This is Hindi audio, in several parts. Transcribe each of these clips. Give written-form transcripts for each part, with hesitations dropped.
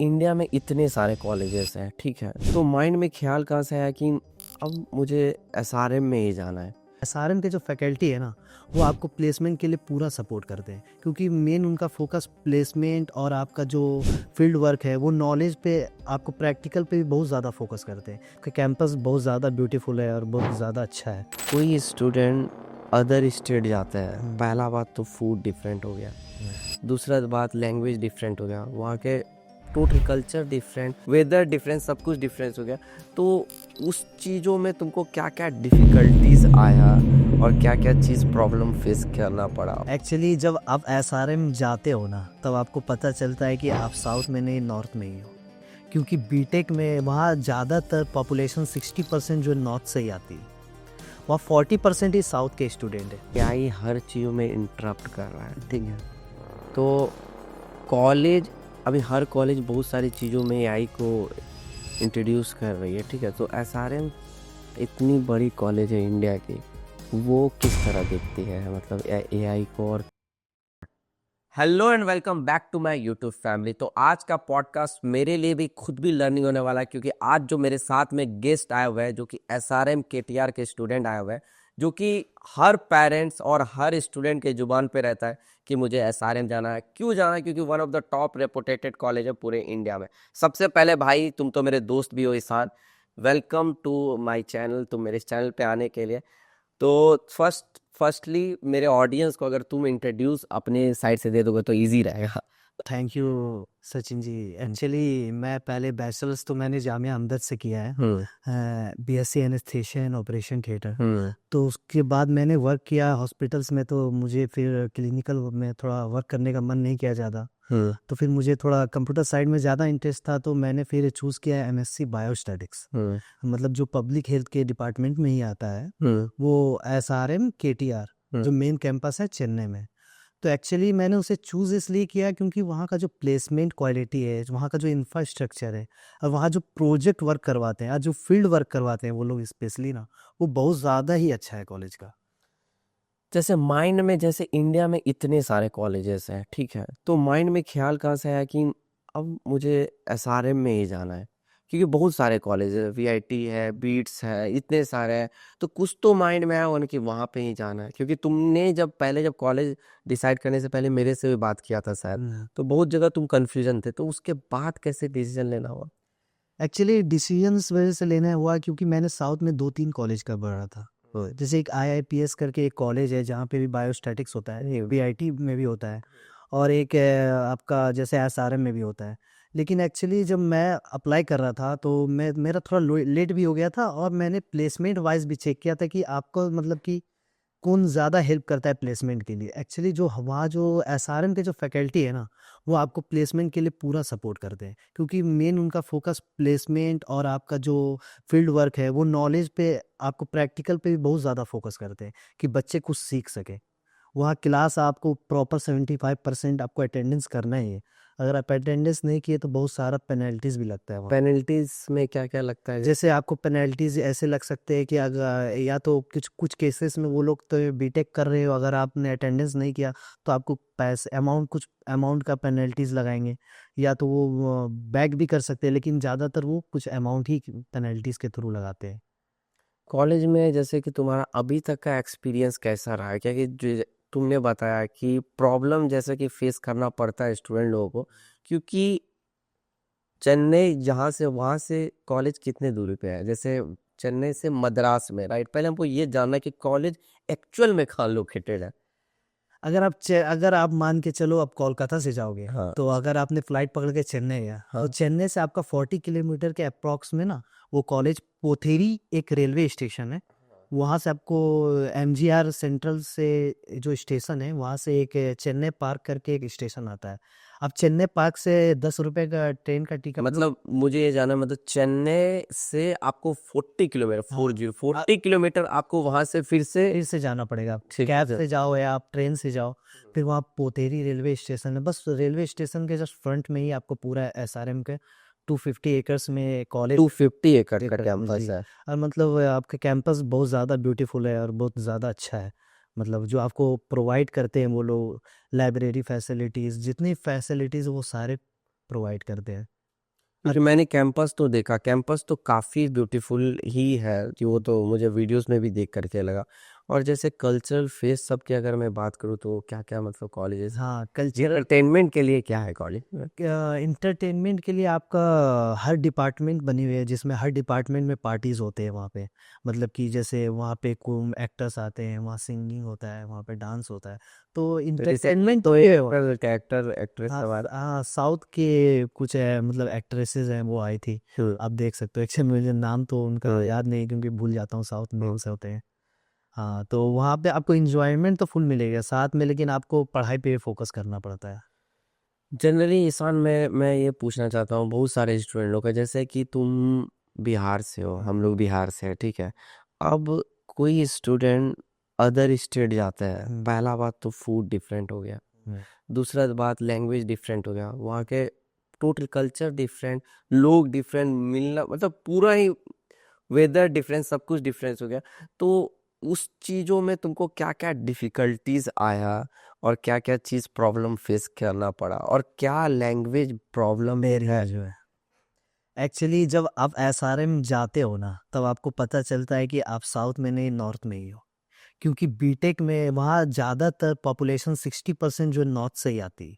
इंडिया में इतने सारे कॉलेजेस हैं, ठीक है, तो माइंड में ख्याल कहाँ से आया कि अब मुझे एसआरएम में ही जाना है। एसआरएम के जो फैकल्टी है ना, वो आपको प्लेसमेंट के लिए पूरा सपोर्ट करते हैं, क्योंकि मेन उनका फोकस प्लेसमेंट और आपका जो फील्ड वर्क है वो नॉलेज पे, आपको प्रैक्टिकल पे भी बहुत ज़्यादा फोकस करते हैं, कि कैंपस बहुत ज़्यादा ब्यूटीफुल है और बहुत ज़्यादा अच्छा है। कोई स्टूडेंट अदर स्टेट जाता है, पहला बात तो फूड डिफरेंट हो गया, दूसरा बात लैंग्वेज डिफरेंट हो गया, वहाँ के total culture different, weather different, सब कुछ डिफरेंस हो गया। तो उस चीज़ों में तुमको क्या क्या डिफ़िकल्टीज आया और क्या क्या चीज़ प्रॉब्लम फेस करना पड़ा? एक्चुअली जब आप एसआरएम जाते हो ना, तब आपको पता चलता है कि आप साउथ में नहीं, नॉर्थ में ही हो, क्योंकि बीटेक में वहाँ ज़्यादातर पॉपुलेशन 60% जो नॉर्थ से ही आती है, वहाँ 40% ही साउथ के स्टूडेंट है। क्या ही हर चीज़ों में इंटरप्ट कर रहा है, ठीक है। तो कॉलेज, अभी हर कॉलेज बहुत सारी चीज़ों में एआई को इंट्रोड्यूस कर रही है, ठीक है। तो एसआरएम इतनी बड़ी कॉलेज है इंडिया की, वो किस तरह देखती है मतलब एआई को? और hello and welcome back to my YouTube family. तो आज का पॉडकास्ट मेरे लिए भी खुद भी लर्निंग होने वाला है, क्योंकि आज जो मेरे साथ में गेस्ट आए हुए हैं जो कि एसआरएम केटीआर के स्टूडेंट आए हुए हैं, जो कि हर पेरेंट्स और हर स्टूडेंट के जुबान पे रहता है कि मुझे एसआरएम जाना है। क्यों जाना है? क्योंकि one of the top reputed college है पूरे इंडिया में। सबसे पहले भाई, तुम तो मेरे दोस्त भी हो Ishan, welcome to my channel, तुम मेरे चैनल पे आने के लिए। तो फर्स्टली मेरे ऑडियंस को अगर तुम इंट्रोड्यूस अपने साइड से दे दोगे तो इजी रहेगा। Thank you Sachin ji. Actually मैं पहले बैचलर्स तो मैंने जामिया अमदद से किया है, BSc anaesthesia and operation theatre. तो उसके बाद मैंने वर्क किया हॉस्पिटल्स में, तो मुझे फिर क्लिनिकल में थोड़ा वर्क करने का मन नहीं किया ज़्यादा। तो फिर मुझे थोड़ा कंप्यूटर साइड में ज़्यादा इंटरेस्ट था, तो मैंने फिर चूज़ किया एमएससी बायोस्टैटिक्स, मतलब जो पब्लिक हेल्थ के डिपार्टमेंट में ही आता है, वो एसआरएम केटीआर जो मेन कैंपस है चेन्नई में। तो एक्चुअली मैंने उसे चूज़ इसलिए किया क्योंकि वहाँ का जो प्लेसमेंट क्वालिटी है, वहाँ का जो इंफ्रास्ट्रक्चर है, और वहाँ जो प्रोजेक्ट वर्क करवाते हैं और जो फील्ड वर्क करवाते हैं वो लोग स्पेशली ना, वो बहुत ज़्यादा ही अच्छा है कॉलेज का। जैसे माइंड में, जैसे इंडिया में इतने सारे कॉलेजेस हैं, ठीक है, तो माइंड में ख्याल कहाँ से आया कि अब मुझे एसआरएम में ही जाना है? क्योंकि बहुत सारे कॉलेज है, वीआईटी है, बीट्स है, इतने सारे हैं। तो कुछ तो माइंड में आया होगा कि वहाँ पे ही जाना है, क्योंकि तुमने जब कॉलेज डिसाइड करने से पहले मेरे से भी बात किया था शायद, तो बहुत जगह तुम कंफ्यूजन थे, तो उसके बाद कैसे डिसीजन लेना हुआ? एक्चुअली डिसीजन इस वजह से लेना हुआ क्योंकि मैंने साउथ में 2-3 कॉलेज का पढ़ा था। तो जैसे एक आईआईपीएस करके एक कॉलेज है जहाँ पे भी बायोस्टैटिक्स होता है, वीआईटी में भी होता है, और एक आपका जैसे एसआरएम में भी होता है। लेकिन एक्चुअली जब मैं अप्लाई कर रहा था तो मेरा थोड़ा लेट भी हो गया था, और मैंने प्लेसमेंट वाइज भी चेक किया था कि आपको मतलब कि कौन ज़्यादा हेल्प करता है प्लेसमेंट के लिए। एक्चुअली जो वहाँ जो एसआरएम के जो फैकल्टी है ना, वो आपको प्लेसमेंट के लिए पूरा सपोर्ट करते हैं, क्योंकि मेन उनका फोकस प्लेसमेंट और आपका जो फील्ड वर्क है वो नॉलेज पे, आपको प्रैक्टिकल पे भी बहुत ज़्यादा फोकस करते हैं कि बच्चे कुछ सीख सके। वहाँ क्लास आपको प्रॉपर 75% आपको अटेंडेंस करना ही है। अगर आप अटेंडेंस नहीं किए तो बहुत सारा पेनल्टीज़ भी लगता है वहाँ। पेनल्टीज में क्या क्या लगता है? जैसे आपको पेनल्टीज ऐसे लग सकते हैं कि अगर या तो कुछ कुछ केसेस में वो लोग तो बीटेक कर रहे हो, अगर आपने अटेंडेंस नहीं किया तो आपको पैसे अमाउंट, कुछ अमाउंट का पेनल्टीज लगाएंगे, या तो वो बैक भी कर सकते हैं, लेकिन ज़्यादातर वो कुछ अमाउंट ही पेनल्टीज के थ्रू लगाते हैं। कॉलेज में जैसे कि तुम्हारा अभी तक का एक्सपीरियंस कैसा रहा है? क्या कि जो तुमने बताया कि प्रॉब्लम जैसे कि फेस करना पड़ता है स्टूडेंट लोगों को, क्योंकि चेन्नई जहाँ से वहाँ से कॉलेज कितने दूरी पे है? जैसे चेन्नई से मद्रास में, राइट? पहले हमको ये जानना है कि कॉलेज एक्चुअल में कहाँ लोकेटेड है। अगर आप मान के चलो आप कोलकाता से जाओगे, हाँ, तो अगर आपने फ्लाइट पकड़ के चेन्नई गया, हाँ, तो चेन्नई से आपका 40 किलोमीटर के अप्रॉक्स में ना, वो कॉलेज पोथेरी एक रेलवे स्टेशन है। वहाँ से आपको एमजीआर सेंट्रल से जो स्टेशन है, वहाँ से एक चेन्नई पार्क करके एक स्टेशन आता है। अब चेन्नई पार्क से 10 रुपए का ट्रेन का टिकट। मतलब मुझे ये जानना है, मतलब चेन्नई से आपको 40 किलोमीटर, हाँ, 40 किलोमीटर आपको वहां से फिर से जाना पड़ेगा। आप ठीक कैब है। से जाओ या आप ट्रेन से जाओ, फिर वहाँ पोतेरी रेलवे स्टेशन है। बस रेलवे स्टेशन के जस्ट फ्रंट में ही आपको पूरा एसआरएम के 250 एकर्स में कॉलेज 250 एकड़ का एकड़ कैंपस जी। है। और मतलब आपका कैंपस बहुत ज़्यादा ब्यूटीफुल है और बहुत ज़्यादा अच्छा है। मतलब जो आपको प्रोवाइड करते हैं वो लोग, लाइब्रेरी फैसिलिटीज़, जितनी फैसिलिटीज़ वो सारे प्रोवाइड करते हैं। क्योंकि मैंने कैंपस तो देखा, कैंपस तो काफ़ी ब्यूटीफुल ही है कि वो तो मुझे वीडियोस में भी देख करके लगा। और जैसे कल्चरल फेस्ट सब की अगर मैं बात करूँ तो क्या क्या मतलब कॉलेजेस हाँ, कल्चरल एंटरटेनमेंट के लिए क्या है कॉलेज में? इंटरटेनमेंट के लिए आपका हर डिपार्टमेंट बनी हुई है, जिसमें हर डिपार्टमेंट में पार्टीज होते हैं वहाँ पे। मतलब कि जैसे वहाँ पे को एक्टर्स आते हैं, वहाँ सिंगिंग होता है, वहाँ पे डांस होता है, तो इंटरटेनमेंट तो ये हो। कैरेक्टर एक्ट्रेस हाँ सवाल। हाँ, साउथ के कुछ है, मतलब एक्ट्रेसेस हैं, वो आई थी। आप देख सकते हो, एक्चुअली मुझे नाम तो उनका याद नहीं, क्योंकि भूल जाता हूँ, साउथ में से होते हैं। हाँ, तो वहाँ पे आपको इंजॉयमेंट तो फुल मिलेगा साथ में, लेकिन आपको पढ़ाई पे फोकस करना पड़ता है। जनरली ईशान मैं ये पूछना चाहता हूँ बहुत सारे स्टूडेंटों का, जैसे कि तुम बिहार से हो, हम लोग बिहार से हैं, ठीक है। अब कोई स्टूडेंट अदर स्टेट जाता है, पहला बात तो फूड डिफरेंट हो गया, हम्म। दूसरा बात लैंग्वेज डिफरेंट हो गया, वहाँ के टोटल कल्चर डिफरेंट, लोग डिफरेंट, मिलना मतलब पूरा ही वेदर डिफरेंस, सब कुछ डिफरेंस हो गया। तो उस चीज़ों में तुमको क्या क्या डिफिकल्टीज आया और क्या क्या चीज़ प्रॉब्लम फेस करना पड़ा और क्या लैंग्वेज प्रॉब्लम बैरियर है? जो है, एक्चुअली जब आप एसआरएम जाते हो ना, तब आपको पता चलता है कि आप साउथ में नहीं, नॉर्थ में ही हो। क्योंकि बीटेक में वहाँ ज़्यादातर पॉपुलेशन 60% जो नॉर्थ से ही आती है,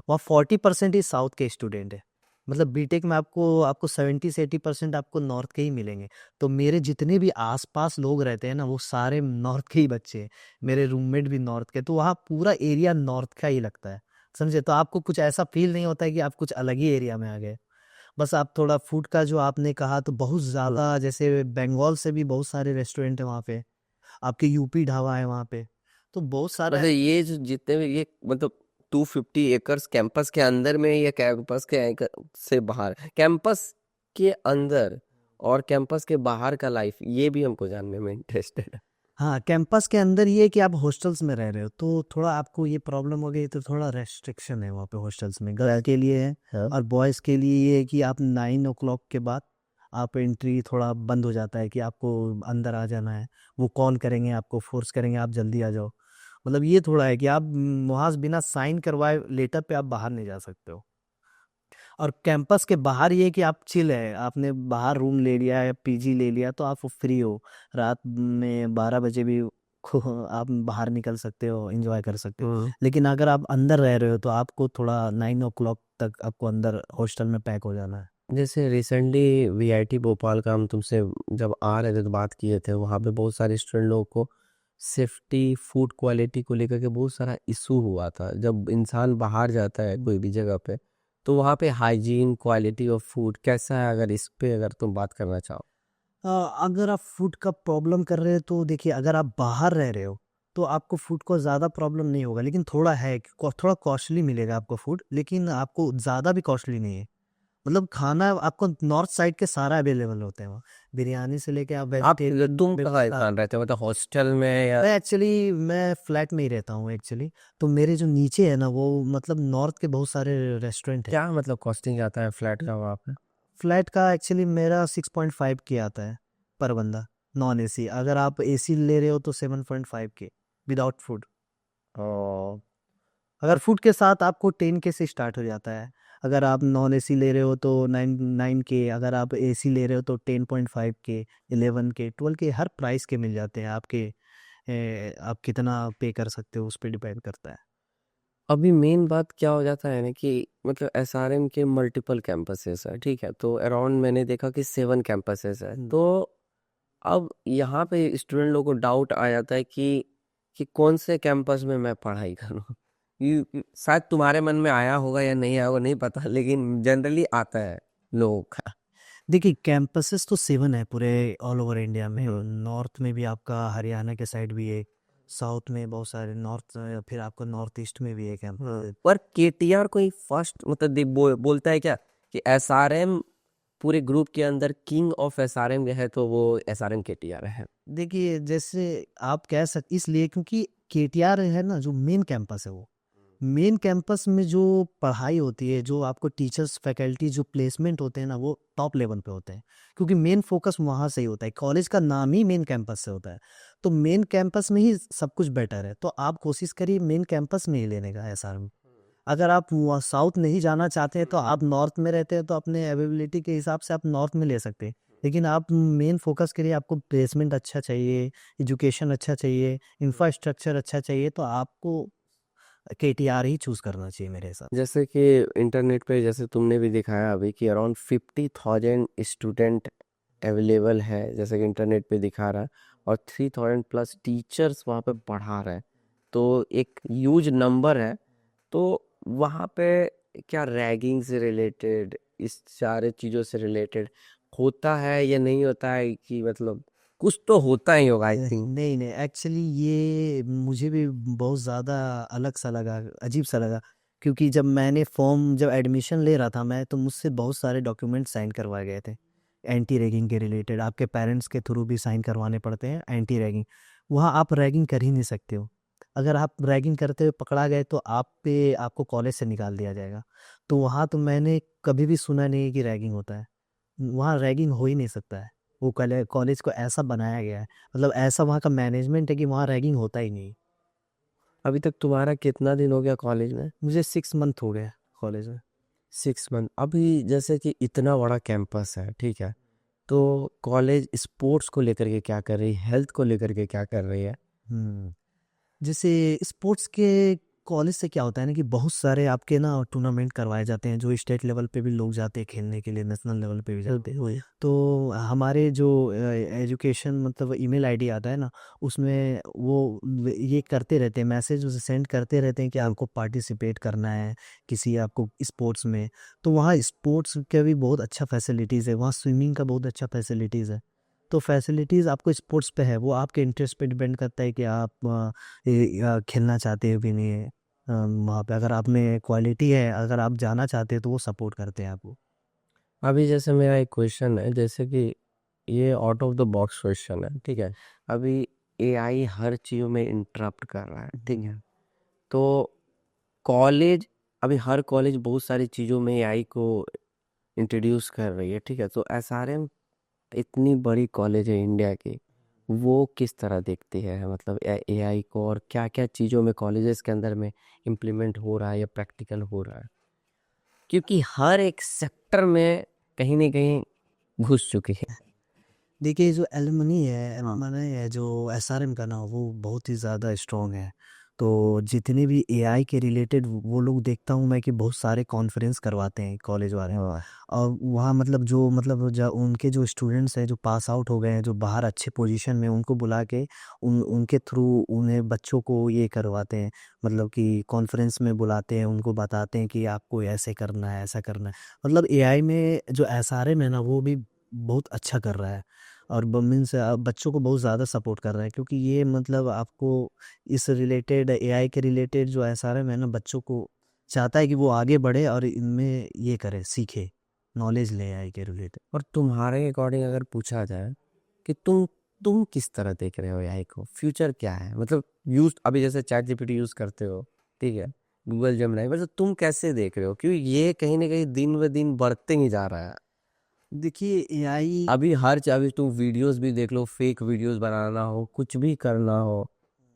वहाँ 40% ही साउथ के स्टूडेंट है। मतलब बीटेक में आपको आपको 70 से 80% आपको नॉर्थ के ही मिलेंगे। तो मेरे जितने भी आसपास लोग रहते हैं ना, वो सारे नॉर्थ के ही बच्चे हैं। मेरे रूममेट भी नॉर्थ के, तो वहाँ पूरा एरिया नॉर्थ का ही लगता है, समझे। तो आपको कुछ ऐसा फील नहीं होता है कि आप कुछ अलग ही एरिया में आ गए। बस आप थोड़ा फूड का जो आपने कहा, तो बहुत ज़्यादा, जैसे बंगाल से भी बहुत सारे रेस्टोरेंट है वहाँ पे, आपके यूपी ढाबा है वहाँ पे, तो बहुत सारा। मतलब ये जो जितने भी ये मतलब 250 एकड़ कैंपस के अंदर में या कैंपस के से बाहर, कैंपस के अंदर और कैंपस के बाहर का लाइफ, ये भी हमको जानने में इंटरेस्टेड है। हाँ, कैंपस के अंदर ये है कि आप हॉस्टल्स में रह रहे हो, तो थोड़ा आपको ये प्रॉब्लम हो गई, तो थोड़ा रेस्ट्रिक्शन है वहाँ पे हॉस्टल्स में, गर्ल के लिए है। हाँ। और बॉयज़ के लिए ये है कि आप 9 o'clock के बाद आप एंट्री थोड़ा बंद हो जाता है, कि आपको अंदर आ जाना है। वो कॉल करेंगे, आपको फोर्स करेंगे, आप जल्दी आ जाओ। मतलब ये थोड़ा है कि आप वहाँ से बिना साइन करवाए लेटर पे आप बाहर नहीं जा सकते हो। और कैंपस के बाहर ये कि आप चिल है, आपने बाहर रूम ले लिया या पीजी ले लिया, तो आप फ्री हो। रात में 12 बजे भी आप बाहर निकल सकते हो, एंजॉय कर सकते हो। लेकिन अगर आप अंदर रह रहे हो, तो आपको थोड़ा 9 o'clock तक आपको अंदर हॉस्टल में पैक हो जाना है। जैसे रिसेंटली वीआईटी भोपाल का हम तुमसे जब आ रहे थे तो बात किए थे, वहाँ पे बहुत सारे स्टूडेंट लोगों को सेफ्टी फूड क्वालिटी को लेकर के बहुत सारा इशू हुआ था। जब इंसान बाहर जाता है कोई भी जगह पे, तो वहाँ पे हाइजीन क्वालिटी ऑफ फूड कैसा है, अगर इस पे अगर तुम बात करना चाहो? अगर आप फूड का प्रॉब्लम कर रहे हो, तो देखिए, अगर आप बाहर रह रहे हो, तो आपको फूड को ज़्यादा प्रॉब्लम नहीं होगा, लेकिन थोड़ा है कि थोड़ा कॉस्टली मिलेगा आपको फूड, लेकिन आपको ज़्यादा भी कॉस्टली नहीं है। मतलब खाना आपको नॉर्थ साइड के सारा अवेलेबल होते हैं वहाँ, बिरयानी से लेके आप आप वेजिटेरियन तुम कहाँ बिल्कुल। इंसान रहते हो, मतलब हॉस्टल में या? मैं फ्लैट में ही रहता हूँ एक्चुअली। तो मेरे जो नीचे है ना, वो मतलब नॉर्थ के बहुत सारे रेस्टोरेंट है। क्या मतलब कॉस्टिंग आता है फ्लैट का वहाँ पे? फ्लैट का एक्चुअली मेरा 6.5 के आता है पर बंदा, नॉन एसी। अगर आप एसी ले रहे हो तो 7.5 के, विदाउट फूड। ओ। अगर फूड के साथ आपको 10 के से स्टार्ट हो जाता है। अगर आप नॉन एसी ले रहे हो तो 9 9 के, अगर आप एसी ले रहे हो तो 10.5 के, 11 के, 12 के, हर प्राइस के मिल जाते हैं आपके। आप कितना पे कर सकते हो उस पर डिपेंड करता है। अभी मेन बात क्या हो जाता है ना कि मतलब एसआरएम के मल्टीपल कैंपसेस है, ठीक है, तो अराउंड मैंने देखा कि 7 कैंपसेस है। तो अब यहाँ पे स्टूडेंट लोगों को डाउट आ जाता है कि कौन से कैंपस में मैं पढ़ाई करूँ। शायद तुम्हारे मन में आया होगा या नहीं आया होगा नहीं पता, लेकिन जनरली आता है लोगों का। देखिए, कैंपसेस तो 7 है पूरे ऑल ओवर इंडिया में। नॉर्थ में भी आपका हरियाणा के साइड भी है, साउथ में बहुत सारे, नॉर्थ फिर आपको नॉर्थ ईस्ट में भी है कैंपस। पर केटीआर कोई फर्स्ट मतलब बोलता है क्या कि एसआरएम पूरे ग्रुप के अंदर किंग ऑफ एसआरएम है, तो वो एसआरएम केटीआर है? देखिए, जैसे आप कह सकते, इसलिए क्योंकि केटीआर है ना, जो मेन कैंपस है, वो मेन कैंपस में जो पढ़ाई होती है, जो आपको टीचर्स फैकल्टी जो प्लेसमेंट होते हैं ना, वो टॉप लेवल पे होते हैं। क्योंकि मेन फोकस वहाँ से ही होता है, कॉलेज का नाम ही मेन कैंपस से होता है। तो मेन कैंपस में ही सब कुछ बेटर है, तो आप कोशिश करिए मेन कैंपस में ही लेने का एसआर में। अगर आप साउथ नहीं जाना चाहते हैं तो आप नॉर्थ में रहते हैं तो अपने अवेलेबिलिटी के हिसाब से आप नॉर्थ में ले सकते हैं। लेकिन आप मेन फोकस करिए, आपको प्लेसमेंट अच्छा चाहिए, एजुकेशन अच्छा चाहिए, इंफ्रास्ट्रक्चर अच्छा चाहिए, तो आपको केटीआर ही चूज करना चाहिए मेरे हिसाब जैसे कि इंटरनेट पे जैसे तुमने भी दिखाया अभी कि अराउंड 50,000 स्टूडेंट अवेलेबल है, जैसे कि इंटरनेट पे दिखा रहा है, और 3,000 प्लस टीचर्स वहाँ पे पढ़ा रहे हैं, तो एक ह्यूज नंबर है। तो वहाँ पे क्या रैगिंग से रिलेटेड, इस सारे चीज़ों से रिलेटेड होता है या नहीं होता है, कि मतलब कुछ तो होता ही होगा आई से। थिंक। नहीं नहीं, एक्चुअली ये मुझे भी बहुत ज़्यादा अलग सा लगा, अजीब सा लगा, क्योंकि जब एडमिशन ले रहा था मैं, तो मुझसे बहुत सारे डॉक्यूमेंट साइन करवाए गए थे एंटी रैगिंग के रिलेटेड। आपके पेरेंट्स के थ्रू भी साइन करवाने पड़ते हैं एंटी रैगिंग। वहाँ आप रैगिंग कर ही नहीं सकते हो। अगर आप रैगिंग करते हुए पकड़ा गए तो आपको कॉलेज से निकाल दिया जाएगा। तो वहाँ तो मैंने कभी भी सुना नहीं है कि रैगिंग होता है। वहाँ रैगिंग हो ही नहीं सकता है। वो कॉलेज को ऐसा बनाया गया है, मतलब ऐसा वहाँ का मैनेजमेंट है कि वहाँ रैगिंग होता ही नहीं। अभी तक तुम्हारा कितना दिन हो गया कॉलेज में? मुझे 6 मंथ हो गया कॉलेज में। 6 मंथ। अभी जैसे कि इतना बड़ा कैंपस है, ठीक है, तो कॉलेज स्पोर्ट्स को लेकर के क्या कर रही है, हेल्थ को लेकर के क्या कर रही है? हम्म जैसे स्पोर्ट्स के कॉलेज से क्या होता है ना कि बहुत सारे आपके ना टूर्नामेंट करवाए जाते हैं, जो स्टेट लेवल पे भी लोग जाते हैं खेलने के लिए, नेशनल लेवल पे भी जाते हैं। तो हमारे जो एजुकेशन मतलब ईमेल आईडी आता है ना, उसमें ये करते रहते हैं, मैसेज उसे सेंड करते रहते हैं कि आपको पार्टिसिपेट करना है किसी आपको स्पोर्ट्स में। तो वहाँ स्पोर्ट्स का भी बहुत अच्छा फैसिलिटीज़ है, वहाँ स्विमिंग का बहुत अच्छा फैसिलिटीज़ है। तो फैसिलिटीज़ आपको स्पोर्ट्स पे है, वो आपके इंटरेस्ट पे डिपेंड करता है कि आप खेलना चाहते हो कि नहीं है। वहाँ पे अगर आप में क्वालिटी है, अगर आप जाना चाहते हो तो वो सपोर्ट करते हैं आपको। अभी जैसे मेरा एक क्वेश्चन है, जैसे कि ये out of the box question है, ठीक है। अभी एआई हर चीज़ों में इंटरप्ट कर रहा है, ठीक है। तो कॉलेज, अभी हर कॉलेज बहुत सारी चीज़ों में एआई को इंट्रोड्यूस कर रही है, ठीक है। तो एसआरएम इतनी बड़ी कॉलेज है इंडिया की, वो किस तरह देखती है मतलब एआई को, और क्या क्या चीज़ों में कॉलेजेस के अंदर में इम्प्लीमेंट हो रहा है या प्रैक्टिकल हो रहा है, क्योंकि हर एक सेक्टर में कहीं ना कहीं घुस चुकी है। देखिए, जो एलुमनी है, हाँ। एलुमनी है जो एसआरएम का ना, वो बहुत ही ज़्यादा स्ट्रॉन्ग है। तो जितने भी एआई के रिलेटेड वो लोग देखता हूँ मैं कि बहुत सारे कॉन्फ्रेंस करवाते हैं कॉलेज वाले। हाँ। और वहाँ उनके जो स्टूडेंट्स हैं जो पास आउट हो गए हैं, जो बाहर अच्छे पोजीशन में, उनको बुला के उनके थ्रू उन्हें बच्चों को ये करवाते हैं, मतलब कि कॉन्फ्रेंस में बुलाते हैं, उनको बताते हैं कि आपको ऐसे करना है, ऐसा करना है। मतलब एआई में जो एसआरएम है ना, वो भी बहुत अच्छा कर रहा है। और मीन्स बच्चों को बहुत ज़्यादा सपोर्ट कर रहा है, क्योंकि ये मतलब आपको इस रिलेटेड एआई के रिलेटेड जो एसआरएम है ना, बच्चों को चाहता है कि वो आगे बढ़े और इनमें ये करे, सीखे, नॉलेज ले एआई के रिलेटेड। और तुम्हारे अकॉर्डिंग अगर पूछा जाए कि तुम किस तरह देख रहे हो एआई को, फ्यूचर क्या है, मतलब यूज अभी जैसे चैट जीपीटी यूज करते हो, ठीक है, गूगल जेमिनी, मतलब तुम कैसे देख रहे हो, क्योंकि ये कहीं ना कहीं दिन ब दिन बढ़ते ही जा रहा है। देखिए एआई, अभी अभी तुम वीडियोस भी देख लो, फेक वीडियोस बनाना हो, कुछ भी करना हो,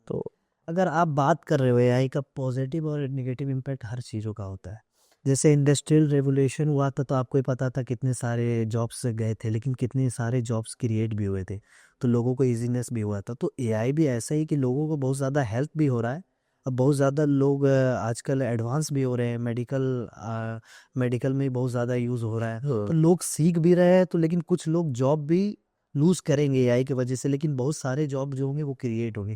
तो अगर आप बात कर रहे हो एआई का, पॉजिटिव और नेगेटिव इम्पैक्ट हर चीज़ों का होता है। जैसे इंडस्ट्रियल रेवोल्यूशन हुआ था तो आपको ही पता था कितने सारे जॉब्स गए थे, लेकिन कितने सारे जॉब्स क्रिएट भी हुए थे, तो लोगों को इजीनेस भी हुआ था। तो एआई भी ऐसा ही कि लोगों को बहुत ज़्यादा हेल्प भी हो रहा है। अब बहुत ज़्यादा लोग आजकल एडवांस भी हो रहे हैं, मेडिकल में बहुत ज़्यादा यूज़ हो रहा है। हाँ। तो लोग सीख भी रहे हैं, तो लेकिन कुछ लोग जॉब भी लूज़ करेंगे एआई की वजह से, लेकिन बहुत सारे जॉब जो होंगे वो क्रिएट होंगे।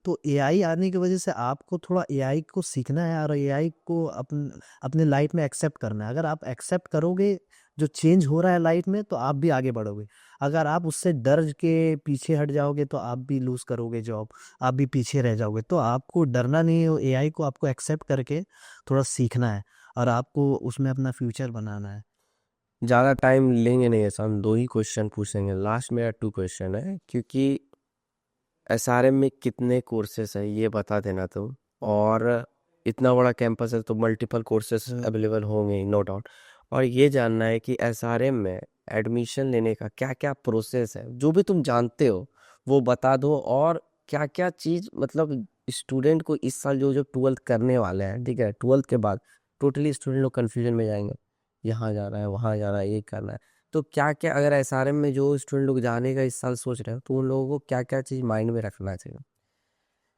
तो एआई आने की वजह से आपको थोड़ा एआई को सीखना है और एआई को अपने लाइफ में एक्सेप्ट करना है। अगर आप एक्सेप्ट करोगे जो चेंज हो रहा है लाइफ में, तो आप भी आगे बढ़ोगे। अगर आप उससे डर के पीछे हट जाओगे तो आप भी लूज करोगे जॉब, आप भी पीछे रह जाओगे। तो आपको डरना नहीं है, एआई को आपको एक्सेप्ट करके थोड़ा सीखना है और आपको उसमें अपना फ्यूचर बनाना है। ज़्यादा टाइम लेंगे नहीं, ऐसा हम 2 ही क्वेश्चन पूछेंगे, लास्ट मेरा 2 क्वेश्चन है, क्योंकि एसआरएम में कितने कोर्सेस है ये बता देना तुम, और इतना बड़ा कैंपस है तो मल्टीपल कोर्सेस अवेलेबल होंगे नो डाउट। और ये जानना है कि एसआरएम में एडमिशन लेने का क्या क्या प्रोसेस है, जो भी तुम जानते हो वो बता दो, और क्या क्या चीज़ मतलब स्टूडेंट को इस साल जो जो 12th करने वाले हैं, ठीक है, 12th के बाद टोटली स्टूडेंट लोग कन्फ्यूजन में जाएंगे, यहाँ जाना है, वहाँ जाना है, ये करना है। तो क्या क्या अगर एसआरएम में जो स्टूडेंट लोग जाने का इस साल सोच रहे हो, तो उन लोगों को क्या क्या चीज़ माइंड में रखना चाहिए?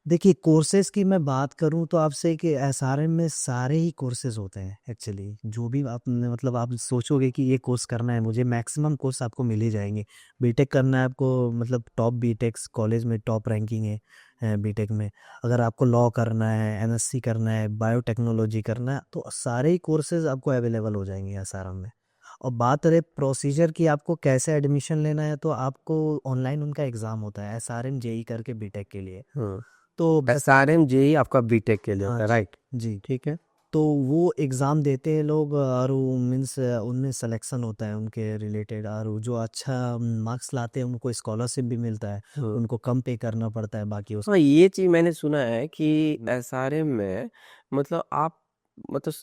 देखिए कोर्सेज की मैं बात करूं तो आपसे कि एसआरएम में सारे ही कोर्सेज होते हैं एक्चुअली। जो भी आपने मतलब आप सोचोगे कि ये कोर्स करना है मुझे, मैक्सिमम कोर्स आपको मिल ही जाएंगे। बीटेक करना है आपको, मतलब टॉप बीटेक्स कॉलेज में टॉप रैंकिंग है बीटेक में। अगर आपको लॉ करना है, एमएससी करना है, बायोटेक्नोलॉजी करना है, तो सारे ही कोर्सेज आपको अवेलेबल हो जाएंगे एसआरएम में। और बात रहे प्रोसीजर की, आपको कैसे एडमिशन लेना है, तो आपको ऑनलाइन उनका एग्ज़ाम होता है एसआरएम जेई करके बीटेक के लिए। तो बस एसआरएम जेई आपका बीटेक के लिए हाँ होता है, जी, राइट? जी। ठीक है। तो वो एग्ज़ाम देते हैं लोग, और वो मीन्स उनमें सिलेक्शन होता है उनके रिलेटेड, और वो जो अच्छा मार्क्स लाते हैं उनको स्कॉलरशिप भी मिलता है। उनको कम पे करना पड़ता है बाकी उस। हाँ, ये चीज़ मैंने सुना है कि एसआरएम में मतलब आप मतलब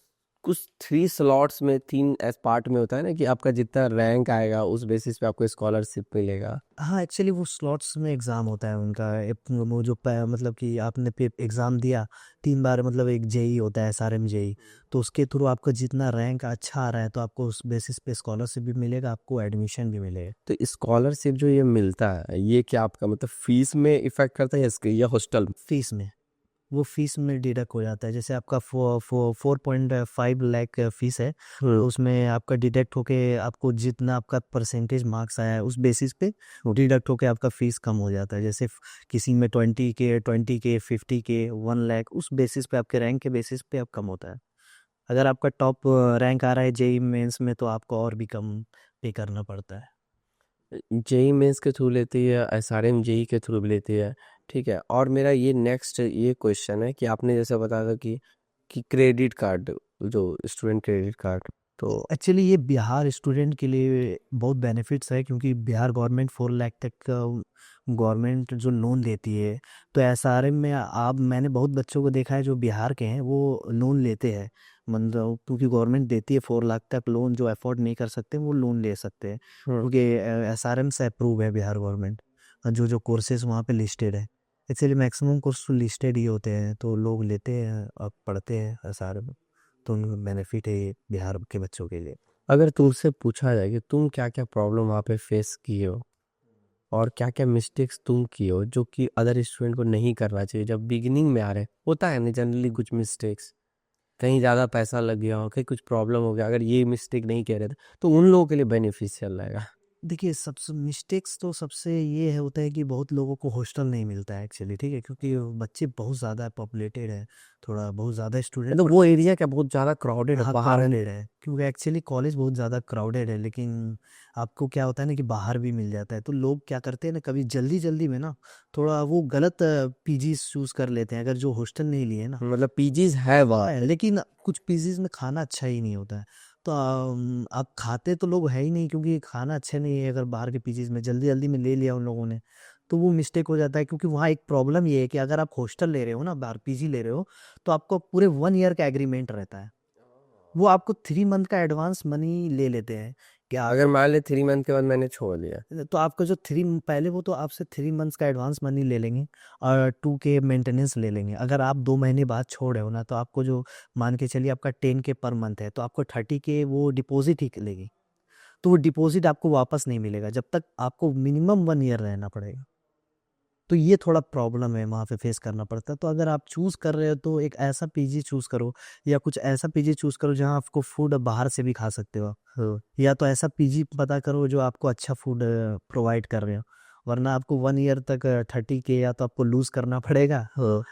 कुछ 3 स्लॉट्स में 3 एस पार्ट में होता है ना, कि आपका जितना रैंक आएगा उस बेसिस पे आपको स्कॉलरशिप मिलेगा। हाँ एक्चुअली वो स्लॉट्स में एग्ज़ाम होता है उनका। वो जो मतलब कि आपने पे एग्ज़ाम दिया 3 बार, मतलब एक जेई होता है एसआरएम जेई। तो उसके थ्रू आपका जितना रैंक अच्छा आ रहा है तो आपको उस बेसिस पे स्कॉलरशिप भी मिलेगा, आपको एडमिशन भी मिलेगा। तो स्कॉलरशिप जो ये मिलता है, ये क्या आपका मतलब फीस में इफेक्ट करता है या हॉस्टल? फीस में, वो फीस में डिडक्ट हो जाता है। जैसे आपका 4.5 लाख फीस है, तो उसमें आपका डिडक्ट होके आपको जितना आपका परसेंटेज मार्क्स आया है उस बेसिस पे डिडक्ट होके आपका फीस कम हो जाता है। जैसे किसी में 20K 50K 1 लाख, उस बेसिस पे आपके रैंक के बेसिस पे अब कम होता है। अगर आपका टॉप रैंक आ रहा है जेई मेंस में तो आपको और भी कम पे करना पड़ता है। जेई मेंस के थ्रू लेती है, एसआरएम जेई के थ्रू भी लेती है, ठीक है। और मेरा ये नेक्स्ट ये क्वेश्चन है कि आपने जैसे बताया था कि क्रेडिट कार्ड, जो स्टूडेंट क्रेडिट कार्ड, तो एक्चुअली ये बिहार स्टूडेंट के लिए बहुत बेनिफिट्स है, क्योंकि बिहार गवर्नमेंट 4 लाख तक का गवर्नमेंट जो लोन देती है। तो एसआरएम में आप, मैंने बहुत बच्चों को देखा है जो बिहार के हैं वो लोन लेते हैं, मतलब क्योंकि गवर्नमेंट देती है 4 लाख तक लोन। जो अफोर्ड नहीं कर सकते वो लोन ले सकते हैं, हम्म, क्योंकि एसआरएम से अप्रूव है बिहार गवर्नमेंट। जो जो कोर्सेज वहाँ पे लिस्टेड है, एक्चुअली मैक्सिमम कोर्स लिस्टेड ही होते हैं, तो लोग लेते हैं और पढ़ते हैं एसआरएम। तो उनको बेनिफिट है ये बिहार के बच्चों के लिए। अगर तुमसे पूछा जाए कि तुम क्या क्या प्रॉब्लम वहाँ पे फेस किए हो और क्या क्या मिस्टेक्स तुम किए हो जो कि अदर स्टूडेंट को नहीं करना चाहिए, जब बिगिनिंग में आ रहे होता है ना जनरली कुछ मिस्टेक्स, कहीं ज़्यादा पैसा लग गया हो, कहीं कुछ प्रॉब्लम हो गया, अगर ये मिस्टेक नहीं कह रहे थे तो उन लोगों के लिए बेनिफिशियल रहेगा। देखिए सबसे मिस्टेक्स तो सबसे ये है होता है कि बहुत लोगों को हॉस्टल नहीं मिलता है एक्चुअली, ठीक है, क्योंकि बच्चे बहुत ज़्यादा पॉपुलेटेड है, थोड़ा बहुत ज़्यादा स्टूडेंट। तो वो एरिया क्या बहुत ज़्यादा क्राउडेड है हाँ बाहर है? क्राउडेड है, क्योंकि एक्चुअली कॉलेज बहुत ज़्यादा क्राउडेड है। लेकिन आपको क्या होता है ना कि बाहर भी मिल जाता है, तो लोग क्या करते हैं ना, कभी जल्दी जल्दी में ना थोड़ा वो गलत पीजीज चूज़ कर लेते हैं, अगर जो हॉस्टल नहीं लिए ना। मतलब पीजीज है वहाँ? है, लेकिन कुछ पीजीज में खाना अच्छा ही नहीं होता है। तो आप खाते तो लोग है ही नहीं, क्योंकि खाना अच्छा नहीं है। अगर बाहर के पीजीज में जल्दी जल्दी में ले लिया उन लोगों ने, तो वो मिस्टेक हो जाता है। क्योंकि वहाँ एक प्रॉब्लम ये है कि अगर आप हॉस्टल ले रहे हो ना, बाहर पीजी ले रहे हो, तो आपको पूरे 1 ईयर का एग्रीमेंट रहता है। वो आपको 3 मंथ का एडवांस मनी ले लेते हैं कि आप, अगर मान ले 3 मंथ के बाद मैंने छोड़ दिया? तो आपका जो पहले वो तो आपसे 3 मंथ्स का एडवांस मनी ले लेंगे, और 2K मेंटेनेंस ले लेंगे। अगर आप 2 महीने बाद छोड़ रहे हो ना, तो आपको जो, मान के चलिए आपका 10K पर मंथ है, तो आपको 30K वो डिपॉजिट ही लेगी। तो वो डिपॉजिट आपको वापस नहीं मिलेगा जब तक, आपको मिनिमम 1 ईयर रहना पड़ेगा। तो ये थोड़ा प्रॉब्लम है, वहाँ पे फेस करना पड़ता है। तो अगर आप चूज़ कर रहे हो तो एक ऐसा पीजी चूज़ करो, या कुछ ऐसा पीजी चूज़ करो जहाँ आपको फूड बाहर से भी खा सकते हो। हाँ, या तो ऐसा पीजी पता करो जो आपको अच्छा फूड प्रोवाइड कर रहे हो। वरना आपको 1 ईयर तक 30K या तो आपको लूज़ करना पड़ेगा, हाँ।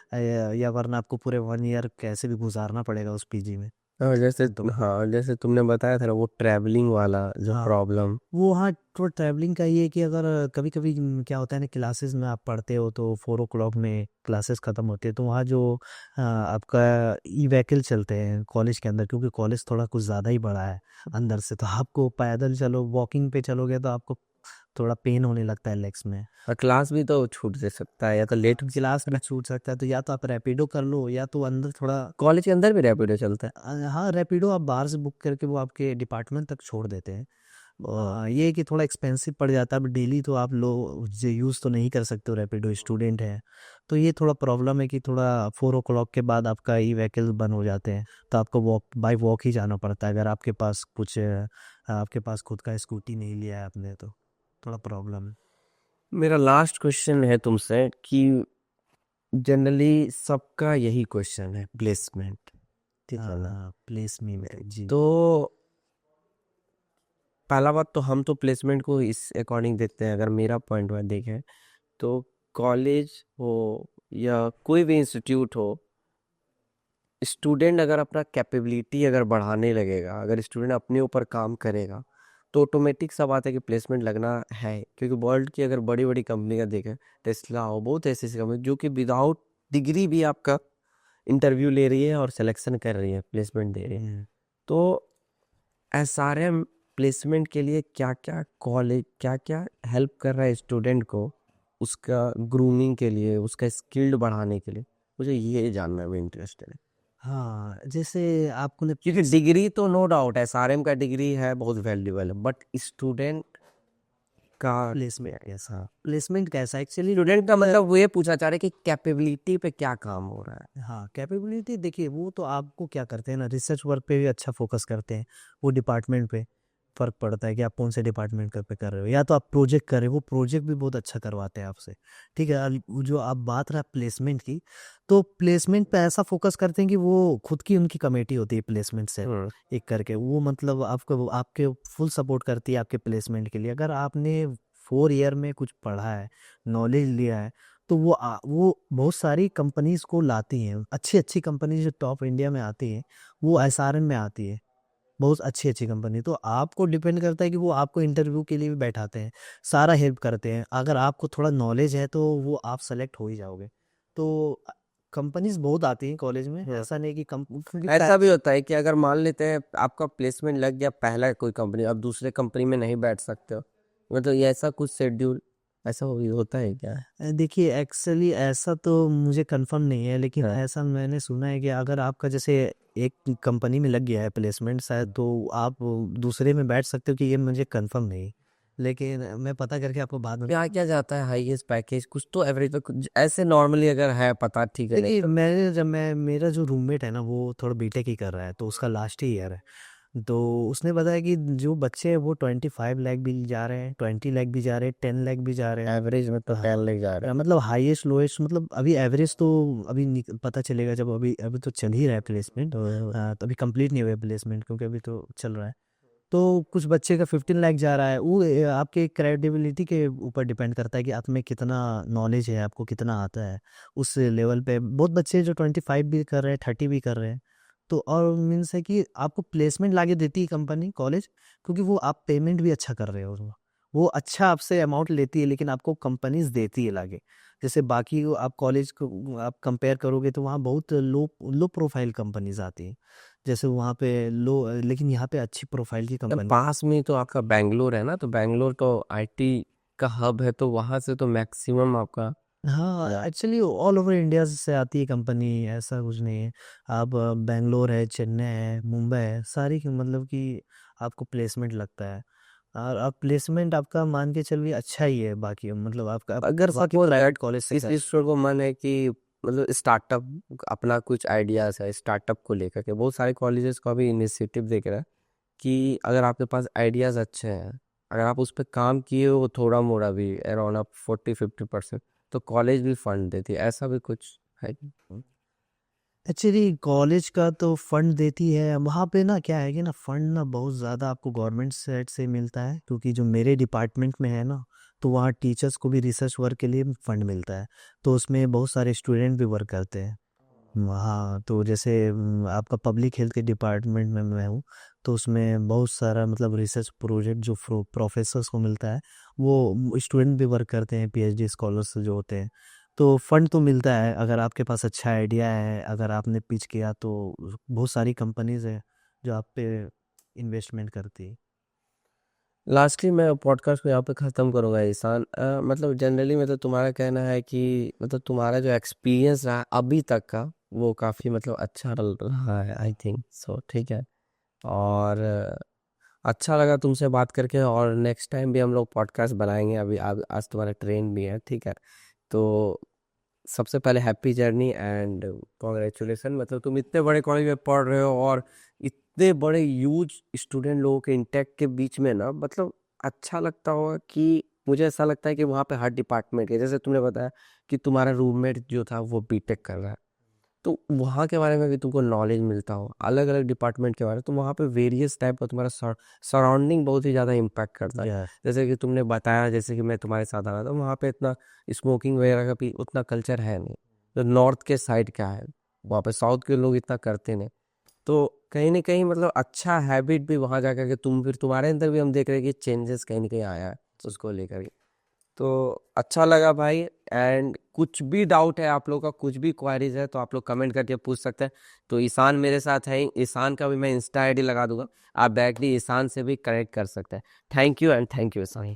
या वरना आपको पूरे 1 ईयर कैसे भी गुजारना पड़ेगा उस पीजी में। तो हाँ जैसे तुमने बताया था ना वो ट्रैवलिंग वाला जो हाँ, प्रॉब्लम। वो हाँ, तो ट्रैवलिंग का ये है कि अगर कभी कभी क्या होता है ना, क्लासेस में आप पढ़ते हो तो 4 o'clock में क्लासेस ख़त्म होती है, तो वहाँ जो आपका ई व्हीकल चलते हैं कॉलेज के अंदर, क्योंकि कॉलेज थोड़ा कुछ ज़्यादा ही बड़ा है अंदर से, तो आपको पैदल चलो, वॉकिंग पे चलोगे तो आपको थोड़ा पेन होने लगता है लेग्स में। और क्लास भी तो छूट दे सकता है या तो लेट। क्लास में छूट सकता है, तो या तो आप रैपिडो कर लो, या तो अंदर थोड़ा। कॉलेज के अंदर भी रैपिडो चलता है? हाँ रैपिडो आप बाहर से बुक करके वो आपके डिपार्टमेंट तक छोड़ देते हैं। ये है कि थोड़ा एक्सपेंसिव पड़ जाता है, अब डेली तो आप लोग यूज़ तो नहीं कर सकते हो, रैपिडो स्टूडेंट है, तो ये थोड़ा प्रॉब्लम है कि थोड़ा 4 o'clock के बाद आपका ई व्हीकल्स बंद हो जाते हैं, तो आपको बाई वॉक ही जाना पड़ता है, अगर आपके पास आपके पास खुद का स्कूटी नहीं लिया है आपने, तो थोड़ा प्रॉब्लम है। मेरा लास्ट क्वेश्चन है तुमसे कि जनरली सबका यही क्वेश्चन है, प्लेसमेंट, ठीक है ना? हाँ, प्लेसमेंट जी। तो पहला बात तो हम तो प्लेसमेंट को इस अकॉर्डिंग देखते हैं, अगर मेरा पॉइंट में देखें तो कॉलेज हो या कोई भी इंस्टीट्यूट हो, स्टूडेंट अगर अपना कैपेबिलिटी अगर बढ़ाने लगेगा, अगर स्टूडेंट अपने ऊपर काम करेगा, तो ऑटोमेटिक सा बात है कि प्लेसमेंट लगना है। क्योंकि वर्ल्ड की अगर बड़ी बड़ी कंपनियां देखें, टेस्ला हो, बहुत ऐसी ऐसी कंपनी जो कि विदाउट डिग्री भी आपका इंटरव्यू ले रही है और सिलेक्शन कर रही है, प्लेसमेंट दे रही है। तो एसआरएम प्लेसमेंट के लिए क्या क्या कॉलेज क्या क्या हेल्प कर रहा है स्टूडेंट को, उसका ग्रूमिंग के लिए, उसका स्किल्ड बढ़ाने के लिए, मुझे ये जानना में इंटरेस्टेड है। हाँ, जैसे आपको ने क्योंकि डिग्री तो नो डाउट है, एसआरएम का डिग्री है, बहुत वैल्यूबल है, बट स्टूडेंट का प्लेसमेंट ऐसा, प्लेसमेंट कैसा एक्चुअली। स्टूडेंट का मतलब वो ये पूछा चाह रहे कि कैपेबिलिटी पे क्या काम हो रहा है। हाँ, कैपेबिलिटी देखिए, वो तो आपको क्या करते हैं ना, रिसर्च वर्क पे भी अच्छा फोकस करते हैं, वो डिपार्टमेंट पे फ़र्क पड़ता है कि आप कौन से डिपार्टमेंट पे कर रहे हो, या तो आप प्रोजेक्ट कर रहे हो, वो प्रोजेक्ट भी बहुत अच्छा करवाते हैं आपसे, ठीक है। वो जो आप बात रहा प्लेसमेंट की, तो प्लेसमेंट पे ऐसा फोकस करते हैं कि वो खुद की उनकी कमेटी होती है प्लेसमेंट से एक करके, वो मतलब आपको आपके फुल सपोर्ट करती है आपके प्लेसमेंट के लिए। अगर आपने 4 ईयर में कुछ पढ़ा है, नॉलेज लिया है, तो वो बहुत सारी कंपनीज को लाती हैं, अच्छी अच्छी कंपनी जो टॉप इंडिया में आती है, वो एसआरएम में आती है, बहुत अच्छी अच्छी कंपनी। तो आपको डिपेंड करता है कि वो आपको इंटरव्यू के लिए भी बैठाते हैं, सारा हेल्प करते हैं, अगर आपको थोड़ा नॉलेज है तो वो आप सेलेक्ट हो ही जाओगे। तो कंपनीज बहुत आती हैं कॉलेज में, हाँ। ऐसा नहीं कि क्योंकि ऐसा भी होता है कि अगर मान लेते हैं आपका प्लेसमेंट लग गया पहला कोई कंपनी, अब दूसरे कंपनी में नहीं बैठ सकते हो, मतलब ये ऐसा कुछ शेड्यूल ऐसा होता है क्या? देखिए, एक्चुअली ऐसा तो मुझे कंफर्म नहीं है, लेकिन हाँ। ऐसा मैंने सुना है कि अगर आपका जैसे एक कंपनी में लग गया है प्लेसमेंट शायद, तो आप दूसरे में बैठ सकते हो, कि ये मुझे कंफर्म नहीं, लेकिन मैं पता करके आपको बाद में। क्या क्या जाता है हाईएस्ट पैकेज, कुछ तो एवरेज पे कुछ ऐसे नॉर्मली अगर है पता, ठीक है, नहीं देखिए, तो मैं मेरा जो रूममेट है ना, वो थोड़ा बीटेक ही कर रहा है, तो उसका लास्ट ही ईयर है, तो उसने बताया कि जो बच्चे हैं वो 25 लाख भी जा रहे हैं, 20 लाख भी जा रहे हैं, 10 लाख भी जा रहे हैं। एवरेज में तो हाँ, 10 ले जा रहे मतलब हाईएस्ट लोएस्ट, मतलब अभी एवरेज तो अभी पता चलेगा जब, अभी अभी तो चल ही रहा है प्लेसमेंट, हैं। तो अभी कंप्लीट नहीं हुआ है प्लेसमेंट, क्योंकि अभी तो चल रहा है। तो कुछ बच्चे का 15 लाख जा रहा है, वो आपके क्रेडिबिलिटी के ऊपर डिपेंड करता है कि आप में कितना नॉलेज है, आपको कितना आता है उस लेवल पे। बहुत बच्चे जो 25 भी कर रहे हैं, 30 भी कर रहे हैं, तो और मीन्स है कि आपको प्लेसमेंट लाके देती है कंपनी, कॉलेज, क्योंकि वो आप पेमेंट भी अच्छा कर रहे हो, वो अच्छा आपसे अमाउंट लेती है, लेकिन आपको कंपनीज देती है लाके। जैसे बाकी आप कॉलेज को आप कंपेयर करोगे, तो वहाँ बहुत लो लो प्रोफाइल कंपनीज आती हैं, जैसे वहाँ पे लो, लेकिन यहाँ पे अच्छी प्रोफाइल की तो कंपनी। पास में तो आपका बैंगलोर है ना, तो बैंगलोर तो आईटी का हब है, तो वहां से तो मैक्सिमम आपका। हाँ, एक्चुअली ऑल ओवर इंडिया से आती है कंपनी, ऐसा कुछ नहीं है। आप बेंगलोर है, चेन्नई है, मुंबई है, सारी मतलब कि आपको प्लेसमेंट लगता है, और आप प्लेसमेंट आपका मान के चलिए अच्छा ही है, बाकी मतलब आपका अगर बाकी सपोज प्राइवेट कॉलेज से इस स्टूडेंट को मन है कि मतलब स्टार्टअप अपना कुछ आइडियाज है स्टार्टअप को लेकर के, बहुत सारे कॉलेजेस का भी इनिशिएटिव देख रहा है कि अगर आपके पास आइडियाज अच्छे हैं, अगर आप उस पर काम किए हो थोड़ा मोड़ा भी, अराउंड आप 40-50%, तो कॉलेज भी फंड देती है, ऐसा भी कुछ है क्या? एक्चुअली कॉलेज का तो फंड देती है, वहाँ पे ना क्या है कि ना, फंड ना बहुत ज़्यादा आपको गवर्नमेंट साइड से मिलता है, क्योंकि जो मेरे डिपार्टमेंट में है ना, तो वहाँ टीचर्स को भी रिसर्च वर्क के लिए फंड मिलता है, तो उसमें बहुत सारे स्टूडेंट भी वर्क करते हैं। हाँ, तो जैसे आपका पब्लिक हेल्थ के डिपार्टमेंट में मैं हूँ, तो उसमें बहुत सारा मतलब रिसर्च प्रोजेक्ट जो प्रोफेसर्स को मिलता है, वो स्टूडेंट भी वर्क करते हैं, पीएचडी स्कॉलर्स जो होते हैं, तो फंड तो मिलता है अगर आपके पास अच्छा आइडिया है, अगर आपने पिच किया तो बहुत सारी कंपनीज है जो आप पे इन्वेस्टमेंट करती है। लास्टली मैं पॉडकास्ट को यहाँ पे ख़त्म करूँगा ईशान, मतलब जनरली मतलब तुम्हारा कहना है कि मतलब तुम्हारा जो एक्सपीरियंस रहा अभी तक का, वो काफ़ी मतलब अच्छा रहा है, आई थिंक सो, ठीक है। और अच्छा लगा तुमसे बात करके, और नेक्स्ट टाइम भी हम लोग पॉडकास्ट बनाएंगे। अभी आज तुम्हारा ट्रेन भी है, ठीक है। तो सबसे पहले हैप्पी जर्नी एंड कॉन्ग्रेचुलेसन, मतलब तुम इतने बड़े कॉलेज में पढ़ रहे हो और इतने बड़े यूज स्टूडेंट लोगों के इंटेक के बीच में ना, मतलब अच्छा लगता होगा कि मुझे ऐसा लगता है कि वहाँ पे हर डिपार्टमेंट के, जैसे तुमने बताया कि तुम्हारा रूममेट जो था वो बीटेक कर रहा है, तो वहाँ के बारे में भी तुमको नॉलेज मिलता हो, अलग अलग डिपार्टमेंट के बारे में, तो वहाँ पे वेरियस टाइप का तुम्हारा सराउंडिंग बहुत ही ज़्यादा इम्पैक्ट करता है। या जैसे कि तुमने बताया, जैसे कि मैं तुम्हारे साथ आ रहा था, वहाँ पे इतना स्मोकिंग वगैरह का भी उतना कल्चर है नहीं। तो नॉर्थ के साइड क्या है, वहाँ पे साउथ के लोग इतना करते नहीं। तो कहीं ना कहीं मतलब अच्छा हैबिट भी वहाँ जा करके तुम, फिर तुम्हारे अंदर भी हम देख रहे हैं कि चेंजेस कहीं ना कहीं आया है उसको लेकर के। तो अच्छा लगा भाई। एंड कुछ भी डाउट है आप लोग का, कुछ भी क्वारीज है, तो आप लोग कमेंट करके पूछ सकते हैं। तो ईशान मेरे साथ है, ईशान का भी मैं इंस्टा आईडी लगा दूंगा, आप डायरेक्टली ईशान से भी कनेक्ट कर सकते हैं। Thank you and thank you Ishan.